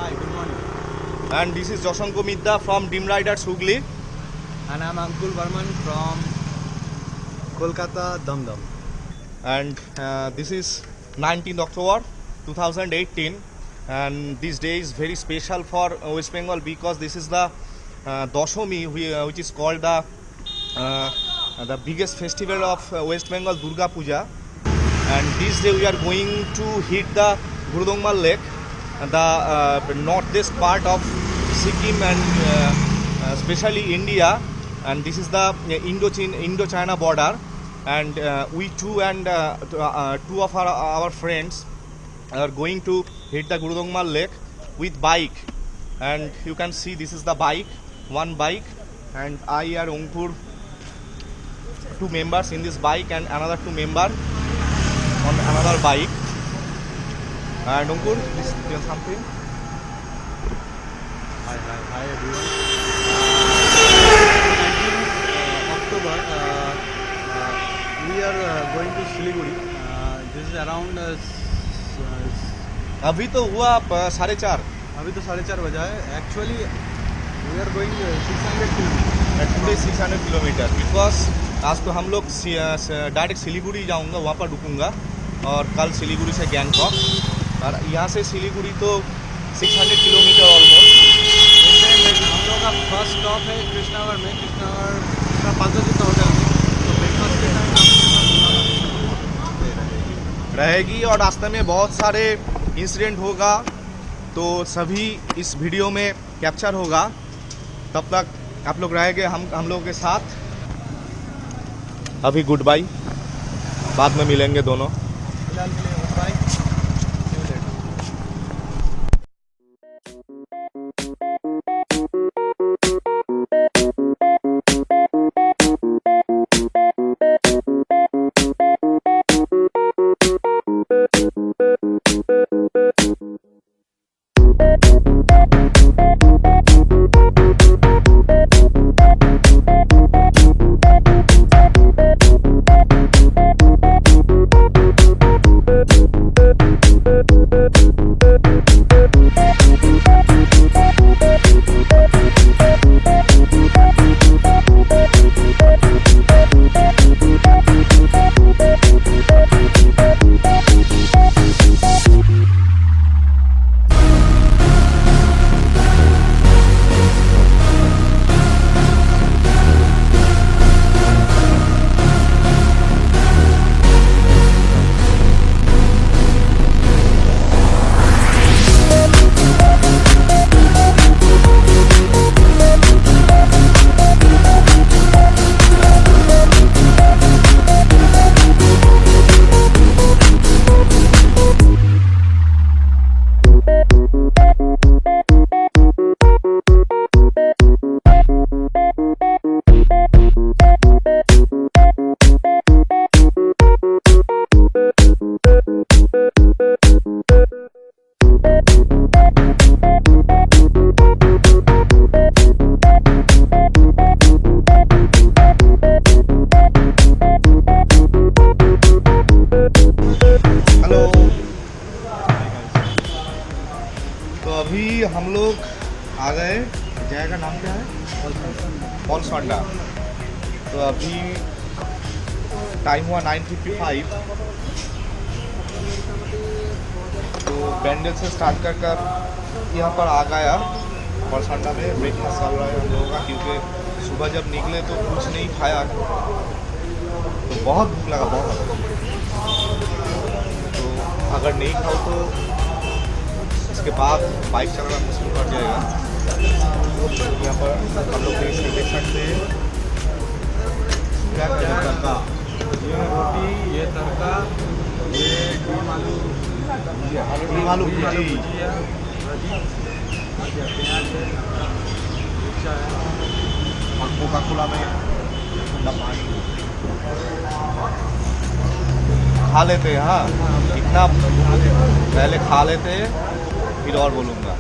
Hi, good morning. And this is Joshanko Midda from Dim Rider Sugli. And I'm Ankul Barman from Kolkata, Dum. And this is 19th October 2018. And this day is very special for West Bengal because this is the Doshami, which is called the biggest festival of West Bengal, Durga Puja. And this day we are going to hit the GURUDONGMAR lake, the northeast part of Sikkim and especially India. And this is the Indo-China border. And we two and two of our friends are going to hit the GURUDONGMAR lake with bike. And you can see this is the bike, one bike, and I and Ankur, two members in this bike and another two members on another bike. And Ankur, please tell something. Hi everyone. 19th October, we are going to Siliguri. This is around. अभी तो हुआ 4:30. अभी तो 4:30 बजा है. Actually, we are going 600 kilometers. Today 600 kilometre because आज तो हम लोग डायरेक्ट सिलीगुड़ी जाऊंगा, वहाँ पर रुकूंगा और कल सिलीगुड़ी से गैंगटॉक और यहाँ से सिलीगुड़ी तो 600 किलोमीटर ऑलमोस्ट. हम लोग का फर्स्ट स्टॉप है कृष्णागढ़ में. कृष्णागढ़ का 5 का होटल में. तो ब्रेकफास्ट के टाइम रहेगी और रास्ते में बहुत सारे इंसिडेंट होगा तो सभी इस वीडियो में कैप्चर होगा. तब तक आप लोग रहेंगे हम लोगों के साथ. अभी गुड बाय, बाद में मिलेंगे दोनों. फिलहाल के लिए गुड बाय. अभी हम लोग आ गए. जगह का नाम क्या है? पॉलसांडा. तो अभी टाइम हुआ 9:55. तो बैंडल से स्टार्ट कर यहाँ पर आ गया पॉलसांडा में. ब्रेकफास्ट चल रहा है हम लोगों का क्योंकि सुबह जब निकले तो कुछ नहीं खाया तो बहुत भूख लगा बहुत. तो अगर नहीं खाओ तो इसके बाद बाइक चलाना मुश्किल पड़ जाएगा. यहाँ पर हम लोग देख सकते हैं क्या कर रहे हैं. तड़का, ये रोटी, ये तड़का, ये डीम आलू भुजी, प्याज है, मिर्चा है और कोका कोला में ठंडा पानी. खा लेते हैं. हाँ, इतना पहले खा लेते हैं फिर और बोलूँगा.